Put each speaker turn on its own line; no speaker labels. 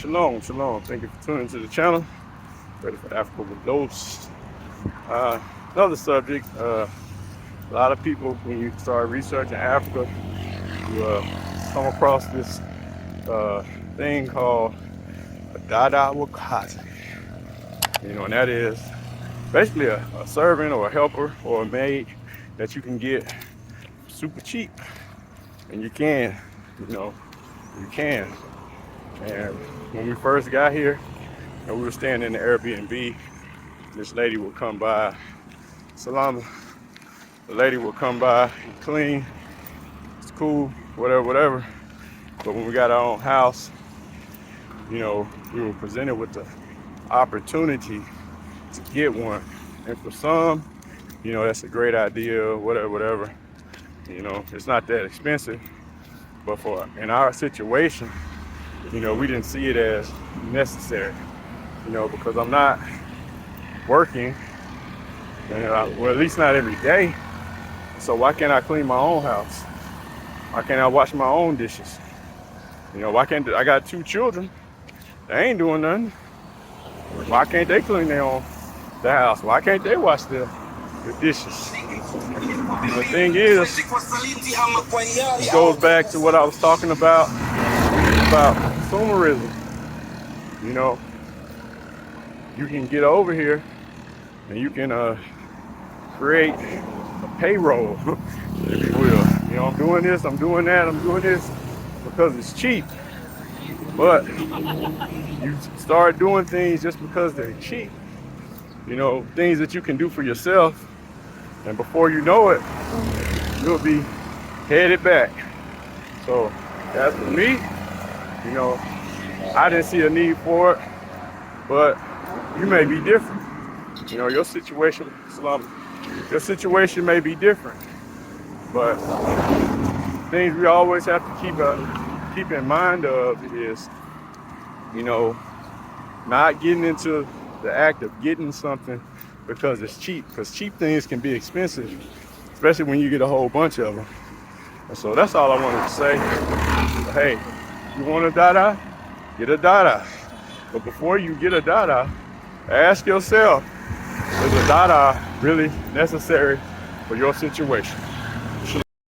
Shalom, shalom. Thank you for tuning to the channel. Ready for Africa with Dose. Another subject. A lot of people, when you start researching Africa, you come across this thing called a Dada Wakati. And that is basically a servant or a helper or a maid that you can get super cheap. And you can. And when we first got here and we were staying in the Airbnb, this lady would come by, Salama, the lady would come by and clean. It's cool, whatever. But when we got our own house, we were presented with the opportunity to get one. And for some, that's a great idea, whatever. It's not that expensive. But in our situation, we didn't see it as necessary, because I'm not working, well, at least not every day. So why can't I clean my own house? Why can't I wash my own dishes? Why can't I got 2 children? They ain't doing nothing. Why can't they clean the house? Why can't they wash the dishes? The thing is, it goes back to what I was talking about consumerism. You can get over here and you can create a payroll, if you will. I'm doing this, I'm doing that, I'm doing this because it's cheap. But you start doing things just because they're cheap. Things that you can do for yourself, and before you know it, you'll be headed back. So as for me, I didn't see a need for it, but you may be different. Your situation, your situation may be different, but things we always have to keep in mind of is, not getting into the act of getting something because it's cheap, because cheap things can be expensive, especially when you get a whole bunch of them. And so that's all I wanted to say. Hey, you want a Dada? Get a Dada. But before you get a Dada, ask yourself, is a Dada really necessary for your situation?